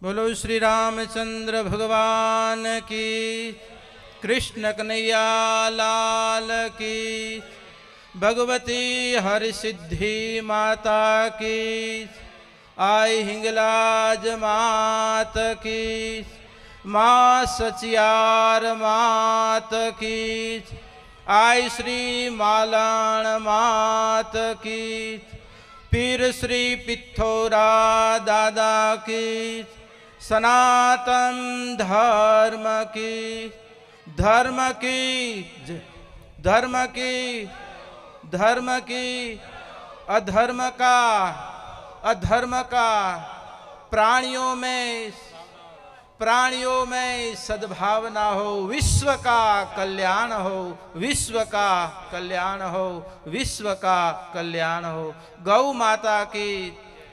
बोलो श्री रामचंद्र भगवान की, कृष्ण कन्हैया लाल की, भगवती हरसिद्धि माता की, आई हिंगलाज मात की, माँ सचियार मात की, आई श्री मालाण मात की, पीर श्री पिथोरा दादा की, सनातन धर्म की, धर्म की, धर्म की, धर्म की, अधर्म का, अधर्म का, प्राणियों में सद्भावना हो, विश्व का कल्याण हो, विश्व का कल्याण हो, विश्व का कल्याण हो। गौ माता की,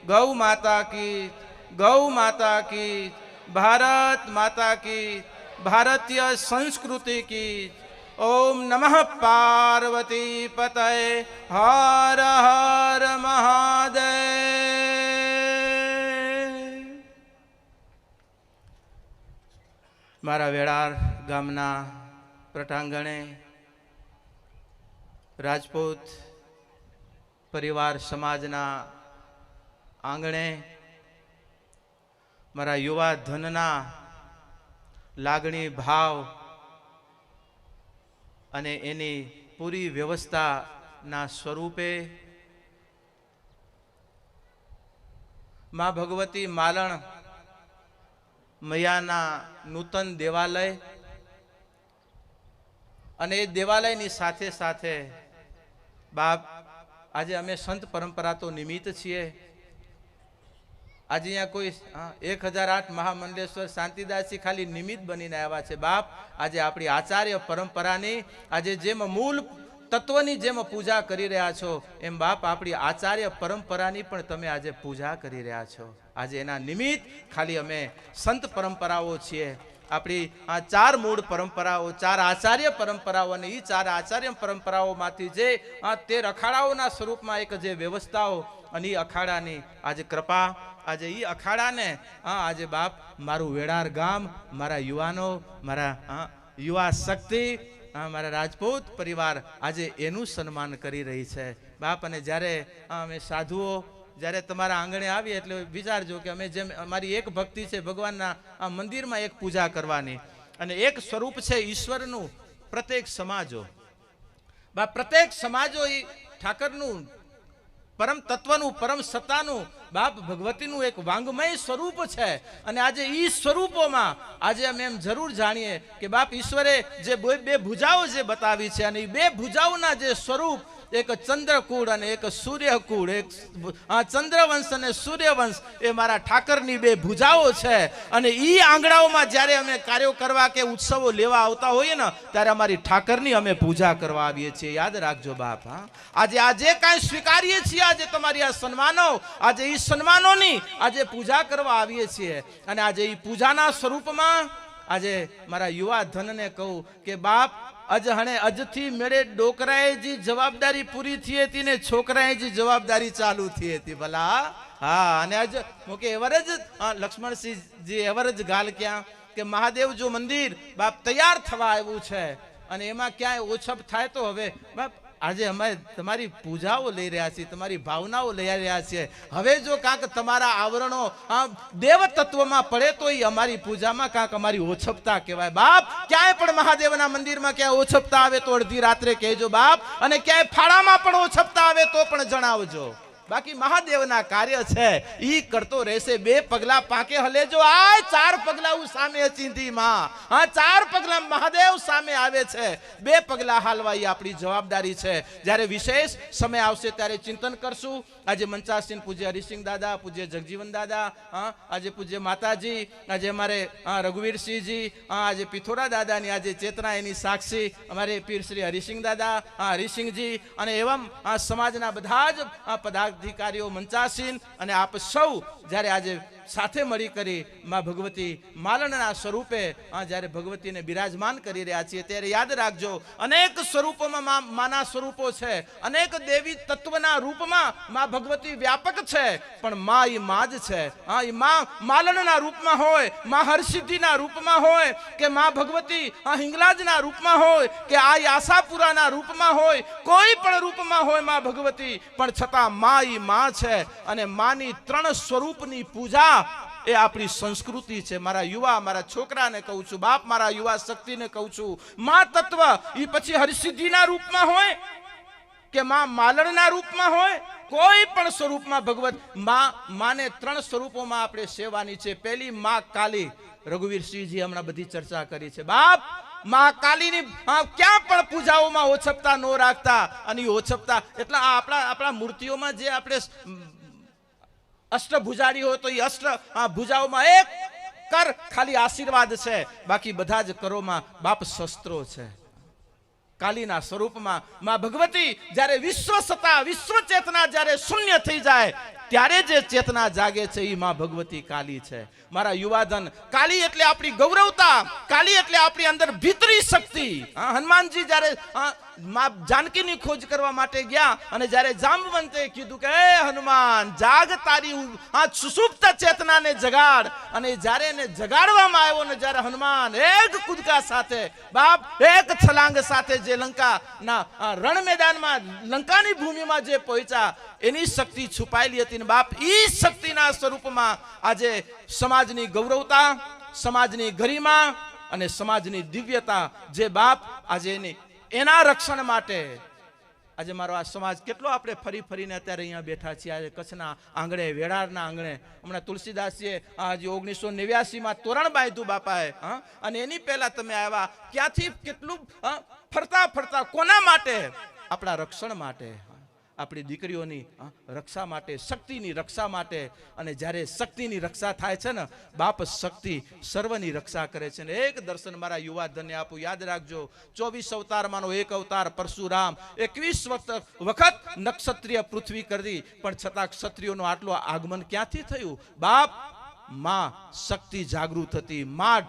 गौ माता की, गौ माता की, भारत माता की, भारतीय संस्कृति की। ओम नमः पार्वती पतये, हर हर महादेव। मारा वेळार गामना प्रटांगणे राजपूत परिवार समाजना आंगणे मारा युवा धनना लागणी भाव अने एनी पूरी व्यवस्था ना स्वरूपे माँ भगवती मालण मैयाना नूतन देवालय अने देवालयनी साथे साथे बाप आज अमे संत परंपरा तो निमित्त छीए। आज अहींया कोई 1008 महामंडलेश्वर शांतिदासजी खाली निमित्त बनीने आव्या छे। बाप आज आपणी आचार्य परंपरानी आज जेम मूल तत्वनी जेम पूजा करी रह्या छो एम बाप आपणी आचार्य परंपरानी पण तमे आज पूजा करी रह्या छो। आज एना निमित्त खाली अमे संत परंपराओ छीए। आपणी आ 4 मूળ परंपराओ 4 आचार्य परंपराओ अने ई 4 आचार्य परंपराओमांथी जे 13 अखाड़ाओना स्वरूपमां एक जे व्यवस्थाओ अने ई अखाड़ानी आज कृपा आज ई अखाड़ा ने आज बाप मारू वेड़ार गाम मारा युवानो मारा युवा शक्ति मारा राजपूत परिवार आज एनु सन्मान करी रही है। बाप अने ज्यारे अमे साधुओ ज्यारे तमारा आंगणे आवीए एटले विचारजो के अमे जेम अमारी एक भक्ति छे भगवानना मंदिरमां एक पूजा करवानी अने एक स्वरूप छे ईश्वरनु प्रत्येक समाजो बाप प्रत्येक समाजो ई ठाकरनु परम तत्वनु परम सत्तानु बाप भगवतीनु एक वांगमय स्वरूप है। अने आज ई स्वरूपोमां आज अमे एम जरूर जाणीए के बाप ईश्वरे जे बे भुजाओ जे बतावी छे अने ई बे भुजाओना जे स्वरूप एक चंद्रकूड़ अने एक सूर्यकूड़ एक चंद्रवंश अने सूर्यवंश ए मारा ठाकरनी बे भुजाओ छे। अने ई आंगणाओमां ज्यारे अमे कार्यो करवा के उत्सवो लेवा आवता होईए ने त्यारे अमारी ठाकरनी अमे पूजा करवा आवीए छीए। याद राखजो बाप। आज आजे कांई स्वीकारीए छीए आज तमारी आ सन्मानो आज ई सन्मानोनी आज पूजा करवा आवीए छीए। अने आज ई पूजाना स्वरूपमां आज मारा युवा धनने कहूं के बाप अज हणे अजथी मेरे डोकराए जी जवाबदारी पूरी थी थी ने छोकराए जी जवाबदारी चालू थी थी भला। हाँ अने आज मोके एवरज लक्ष्मण सिंह जी एवरज गाल क्या के महादेव जो मंदिर बाप तैयार थवा आव्युं छे अने एमां क्यांय ओछप थाय तो हवे बाप आज अमे तमारी पूजाओ लई रह्या छीए तमारी भावनाओ लई रह्या छीए। हवे जो कांक तमारा आवरणो देव तत्वमां पड़े तो ई अमारी पूजामां कांक अमारी ओछपता कहेवाय। बाप क्यांय पण महादेवना मंदिरमां क्यांय ओछपता आवे तो अर्धी रात्रे कहेजो बाप अने क्यांय फाळामां पण ओछपता आवे तो पण जणावजो। बाकी महादेवना कार्य छे ई करतो रहेशे। 2 पगला पाके हले जो आय 4 पगला सामे चींधी मां 4 पगला महादेव सामे आवे छे 2 पगला हालवा ई आपणी जवाबदारी छे। ज्यारे विशेष समय आवशे त्यारे चिंतन करशुं। आज मंचासीन पूज्य हरिसिंह दादा पूज्य जगजीवन दादा आज पूज्य माताजी आज अमारे रघुवीर सिंह जी आज पिथोरा दादा नी आज चेतना एनी साक्षी अमारे पीर श्री हरिसिंह दादा हरिसिंह जी अने एवं समाजना बधा ज पदाधिकारीओ मंचासीन अने आप सौ ज्यारे आज સાથે મળી કરી માં ભગવતી માલણના સ્વરૂપે જ્યારે ભગવતીને બિરાજમાન કરી રહ્યા છીએ ત્યારે યાદ રાખજો અનેક સ્વરૂપોમાં માના સ્વરૂપો છે, અનેક દેવી તત્વના રૂપમાં માં ભગવતી વ્યાપક છે, પણ માં એ માં જ છે. એ માં માલણના રૂપમાં હોય, માં હરસિદ્ધિના રૂપમાં હોય, કે માં ભગવતી હિંગલાજના રૂપમાં હોય, કે આ આશાપુરાના રૂપમાં હોય, કોઈ પણ રૂપમાં હોય માં ભગવતી, પણ છતાં માં એ માં છે. અને માની ત્રણ સ્વરૂપની પૂજા એ આપણી સંસ્કૃતિ છે. મારા યુવા, મારા છોકરાને કહું છું, બાપ મારા યુવા શક્તિને કહું છું, માં તત્વ એ પછી હરસિદ્ધિના રૂપમાં હોય કે માં માલણના રૂપમાં હોય, કોઈ પણ સ્વરૂપમાં ભગવત માને ત્રણ સ્વરૂપોમાં આપણે સેવાની છે. પહેલી માં કાલી, રઘુવીરસિંહજી હમણાં બધી ચર્ચા કરી છે. બાપ માં કાલીની ક્યાં પણ પૂજાઓમાં ઓછપતા ન રાખતા, અને ઓછપતા એટલે આપણા મૂર્તિઓમાં જે આપણે અષ્ટભુજારી હોય તો એ અષ્ટ ભુજાઓમાં એક કર ખાલી આશીર્વાદ છે, બાકી બધા જ કરોમાં બાપ શસ્ત્રો છે. કાલીના સ્વરૂપમાં માં ભગવતી જ્યારે વિશ્વ સત્તા, વિશ્વ ચેતના જ્યારે શૂન્ય થઈ જાય ત્યારે જે ચેતના જાગે છે એ માં ભગવતી કાલી છે. મારા યુવાધન, કાલી એટલે આપણી ગૌરવતા, કાલી એટલે આપણી અંદર ભીતરી શક્તિ. હનુમાનજી જ્યારે માં જાનકીની ખોજ કરવા માટે ગયા અને જ્યારે જાંબવંતે કીધું કે હે હનુમાન જાગ, તારી સુષુપ્ત ચેતનાને જગાડ, અને જ્યારે એને જગાડવામાં આવ્યો ને જ્યારે હનુમાન એક કૂદકા સાથે, બાપ એક છલાંગ સાથે જે લંકાના રણ મેદાનમાં, લંકાની ભૂમિમાં જે પહોંચ્યા, એની શક્તિ છુપાયેલી હતી ને બાપ ઈ શક્તિના સ્વરૂપમાં આજે સમાજની ગૌરવતા, સમાજની ગરિમા અને સમાજની દિવ્યતા જે બાપ આજે એના રક્ષણ માટે આજે મારો આ સમાજ કેટલો આપણે ફરી ફરીને અત્યારે અહીંયા બેઠા છીએ. આજે કચ્છના આંગણે, વેળારના આંગણે હમણાં તુલસીદાસજીએ આજે 1989માં તોરણ બાંધ્યું બાપાએ, અને એની પહેલા તમે આવ્યા ક્યાંથી, કેટલું ફરતા ફરતા, કોના માટે? આપણા રક્ષણ માટે, આપણી દીકરીઓની રક્ષા માટે, શક્તિની રક્ષા માટે. અને જ્યારે શક્તિની રક્ષા થાય છે ને બાપ, શક્તિ સર્વની રક્ષા કરે છે. ને એક દર્શન મારા યુવા ધન્ય આપું, યાદ રાખજો 24 અવતારમાંનો એક અવતાર પરશુરામ, 21 વખત નક્ષત્રિય પૃથ્વી કરી, પણ છતાં ક્ષત્રિયોનું આટલું આગમન ક્યાંથી થયું? બાપ માં શક્તિ જાગૃત હતી, માં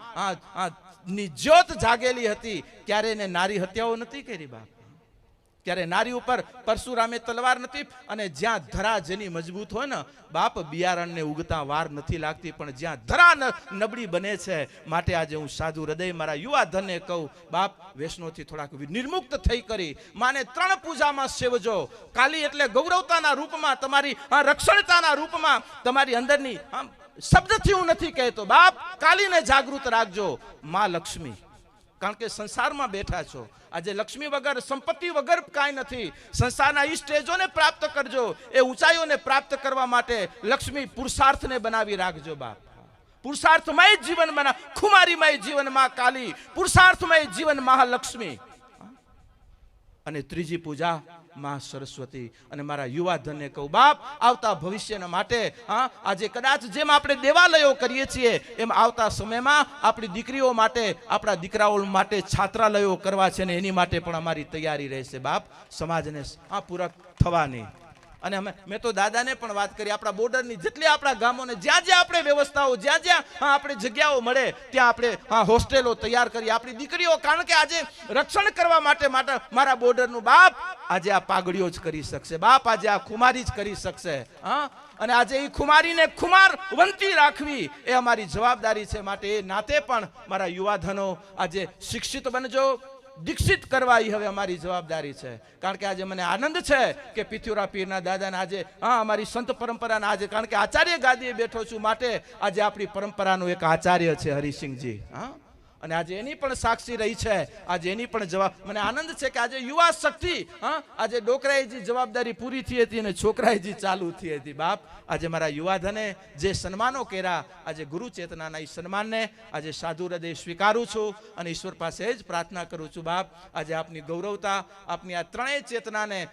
ની જ્યોત જાગેલી હતી. ક્યારે એને નારી હત્યાઓ નથી કરી બાપ, ત્યારે નારી ઉપર પરશુરામે તલવાર નથી. અને જ્યાં ધરા જેની મજબૂત હોય ને બાપ, બિયારણને ઉગતા વાર નથી લાગતી, પણ જ્યાં ધરા નબળી બને છે. માટે આજે હું સાધુ હૃદય મારા યુવા ધનને કહું, બાપ વૈષ્ણવથી થોડાક નિર્મુક્ત થઈ કરી માને ત્રણ પૂજામાં સેવજો. કાલી એટલે ગૌરવતાના રૂપમાં, તમારી રક્ષણતાના રૂપમાં, તમારી અંદરની શબ્દથી હું નથી કહેતો બાપ, કાલીને જાગૃત રાખજો. માં લક્ષ્મી, કારણ કે સંસારમાં બેઠા છો, આજે લક્ષ્મી વગર, સંપત્તિ વગર કાંઈ નથી. સંસારના ઈ સ્ટેજોને પ્રાપ્ત કરજો, એ ઊંચાઈઓને પ્રાપ્ત કરવા માટે લક્ષ્મી પુરુષાર્થને બનાવી રાખજો બાપ. પુરુષાર્થમય જીવન બના, ખુમારીમય જીવન માં કાલી, પુરુષાર્થમય જીવન મહાલક્ષ્મી. અને ત્રીજી પૂજા માં સરસ્વતી. અને મારા યુવા ધનને કહું બાપ, આવતા ભવિષ્યના માટે આજે કદાચ જેમ આપણે દેવાલયો કરીએ છીએ એમ આવતા સમયમાં આપણી દીકરીઓ માટે, આપણા દીકરાઓ માટે છાત્રાલયો કરવા છે ને એની માટે પણ અમારી તૈયારી રહેશે બાપ, સમાજને પૂરક થવાની. અને મેં તો દાદાને પણ વાત કરી, આપણા બોર્ડરની જેટલી આપણા ગામોને જ્યાં જ્યાં આપણે વ્યવસ્થાઓ, જ્યાં જ્યાં આપણે જગ્યાઓ મળે ત્યાં આપણે હોસ્ટેલો તૈયાર કરી આપણી દીકરીઓ, કારણ કે આજે રક્ષણ કરવા માટે મારા બોર્ડરનું બાપ આજે આ પાઘડીઓ જ કરી શકશે બાપ, આજે આ ખુમારી જ કરી શકશે. અને આજે એ ખુમારીને ખુમારવંતી રાખવી એ અમારી જવાબદારી છે. માટે એ નાતે પણ મારા યુવાધનો આજે શિક્ષિત બનજો, દીક્ષિત કરવા એ હવે અમારી જવાબદારી છે. કારણ કે આજે મને આનંદ છે કે પિથુરા પીરના દાદાને આજે અમારી સંત પરંપરાના આજે, કારણ કે આચાર્ય ગાદીએ બેઠો છું, માટે આજે આપણી પરંપરાનો એક આચાર્ય છે હરિસિંહજી, અને આજે એની પણ સાક્ષી રહી છે. આજે એની પણ જવાબ, મને આનંદ છે કે આજે યુવા શક્તિ, આજે ડોકરાઈજી જવાબદારી પૂરી થઈ હતી અને છોકરાઈજી ચાલુ થઈ હતી બાપ. આજે મારા યુવાધને જે સન્માનો કર્યા, આજે ગુરુ ચેતનાના એ સન્માનને આજે સાધુ હૃદય સ્વીકારું છું અને ઈશ્વર પાસે જ પ્રાર્થના કરું છું બાપ, આજે આપની ગૌરવતા, આપની આ ત્રણેય ચેતનાને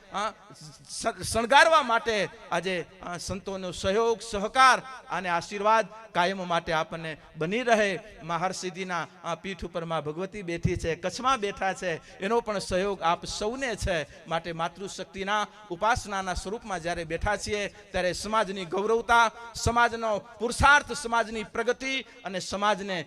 શણગારવા માટે આજે સંતોનો સહયોગ, સહકાર અને આશીર્વાદ કાયમ માટે આપણને બની રહે. મહારસિદ્ધિના પીઠ ઉપર માં ભગવતી બેઠી છે, કચ્છમાં બેઠા છે, એનો પણ સહયોગ આપ સૌને છે. માટે માતૃશક્તિના ઉપાસનાના સ્વરૂપમાં જ્યારે બેઠા છીએ ત્યારે સમાજની ગૌરવતા, સમાજનો પુરુષાર્થ, સમાજની પ્રગતિ અને સમાજને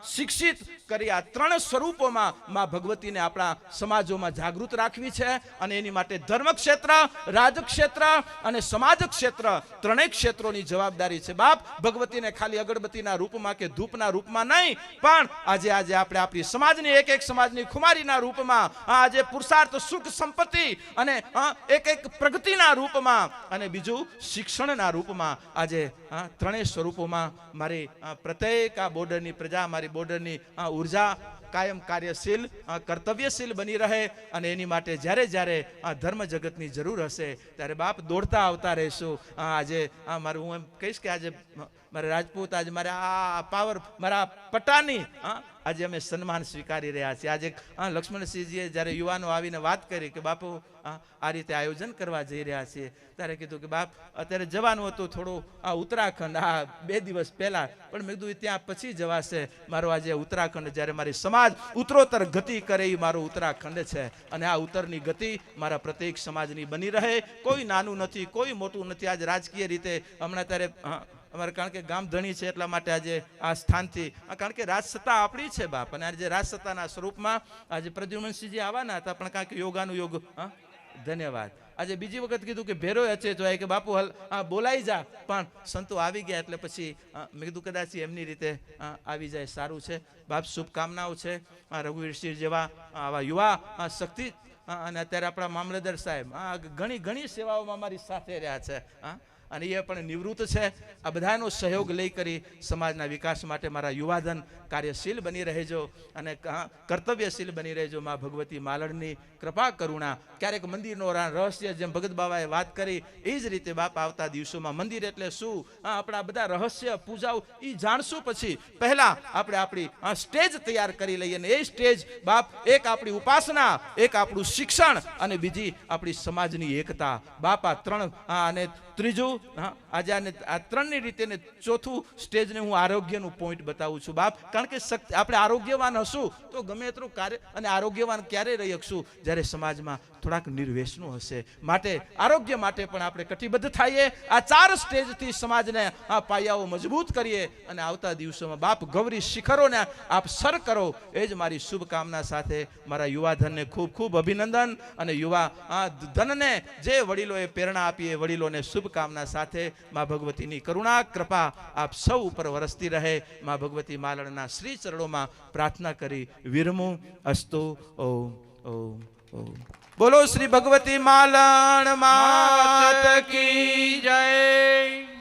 શિક્ષિત કરી આ ત્રણ સ્વરૂપોમાં માં ભગવતીને આપણા સમાજોમાં જાગૃત રાખવી છે. અને એની માટે ધર્મ ક્ષેત્ર, રાજક્ષેત્ર અને સમાજ ક્ષેત્ર ત્રણેય ક્ષેત્રોની જવાબદારી છે. બાપ, ભગવતીને ખાલી અગરબત્તીના રૂપમાં કે ધૂપના રૂપમાં નહીં, પણ આજે આપણે આપણી સમાજની એક સમાજની ખુમારીના રૂપમાં, આજે પુરુષાર્થ, સુખ, સંપત્તિ અને એક પ્રગતિના રૂપમાં અને બીજું શિક્ષણના રૂપમાં આજે ત્રણેય સ્વરૂપોમાં મારી પ્રત્યેક આ બોર્ડરની પ્રજા, મારી બોર્ડરની ઉર્જા કાયમ કાર્યશીલ, કર્તવ્યશીલ બની રહે. અને એની માટે જ્યારે જ્યારે આ ધર્મ જગતની જરૂર હશે ત્યારે બાપ દોડતા આવતા રહીશું. આજે મારું હું એમ કહીશ કે આજે મારે રાજપૂત, આજે મારે આ પાવર, મારા પટાની આજે અમે સન્માન સ્વીકારી રહ્યા છીએ. આજે લક્ષ્મણસિંહજીએ જ્યારે યુવાનો આવીને વાત કરી કે બાપુ આ રીતે આયોજન કરવા જઈ રહ્યા છીએ, ત્યારે કીધું કે બાપ અત્યારે જવાનું હતું થોડું ઉત્તરાખંડ 2 દિવસ પહેલા, પણ મેં કીધું ત્યાં પછી જવાશે. મારો આજે ઉત્તરાખંડ, જ્યારે મારી સમાજ ઉત્તરોત્તર ગતિ કરે એ મારો ઉત્તરાખંડ છે. અને આ ઉત્તરની ગતિ મારા પ્રત્યેક સમાજની બની રહે. કોઈ નાનું નથી, કોઈ મોટું નથી. આજે રાજકીય રીતે હમણાં ત્યારે અમારે કારણ કે ગામ ધણી છે એટલા માટે આજે આ સ્થાનથી, કારણ કે રાજસત્તા આપણી છે બાપ. અને આજે રાજસત્તાના સ્વરૂપમાં આજે પ્રદ્યુમનસિંહજી આવવાના હતા, પણ કારણ કે યોગાનું યોગ, ધન્યવાદ. આજે બીજી વખત કીધું કે ભેરો અચે તો કે બાપુ બોલાઈ જા, પણ સંતો આવી ગયા એટલે પછી મેં કીધું કદાચ એમની રીતે આવી જાય સારું છે. બાપ, શુભકામનાઓ છે. રઘુવીરસિંહ જેવા આવા યુવા શક્તિ, અને અત્યારે આપણા મામલતદાર સાહેબ ઘણી સેવાઓમાં મારી સાથે રહ્યા છે, અને એ પણ નિવૃત્ત છે. આ બધાનો સહયોગ લઈ કરી સમાજના વિકાસ માટે મારા યુવાધન કાર્યશીલ બની રહેજો અને કર્તવ્યશીલ બની રહેજો. માં ભગવતી માલણની કૃપા કરુણા. ક્યારેક મંદિરનો રહસ્ય જેમ ભગત બાબાએ વાત કરી એ જ રીતે બાપ આવતા દિવસોમાં મંદિર એટલે શું, આપણા બધા રહસ્ય પૂજાઓ એ જાણશું. પછી પહેલા આપણે આપણી સ્ટેજ તૈયાર કરી લઈએ, અને એ સ્ટેજ બાપ એક આપણી ઉપાસના, એક આપણું શિક્ષણ અને બીજી આપણી સમાજની એકતા. બાપ આ ત્રણ, અને ત્રીજું આજે આ ત્રણની રીતે, ને ચોથું સ્ટેજને હું આરોગ્યનું પોઈન્ટ બતાવું છું બાપ. કારણ કે આપણે આરોગ્યવાન હશું તો ગમે એટલું કાર્ય, અને આરોગ્યવાન ક્યારે રહી શકશું જ્યારે સમાજમાં થોડાક નિર્વેશનું હશે. માટે આરોગ્ય માટે પણ આપણે કટિબદ્ધ થઈએ. આ 4 સ્ટેજથી સમાજને આ પાયાઓ મજબૂત કરીએ અને આવતા દિવસોમાં બાપ ગૌરી શિખરોને આપ સર કરો. એ જ મારી શુભકામના સાથે મારા યુવા ધનને ખૂબ ખૂબ અભિનંદન. અને યુવા ધનને જે વડીલોએ પ્રેરણા આપી એ વડીલોને શુભકામના સાથે માં ભગવતીની કરુણા કૃપા આપ સૌ ઉપર વરસતી રહે. માં ભગવતી માલણના શ્રી ચરણોમાં પ્રાર્થના કરી વિરમું. અસ્તુ. ઓમ ઓમ ઓમ. બોલો શ્રી ભગવતી માલણ માત કી જય.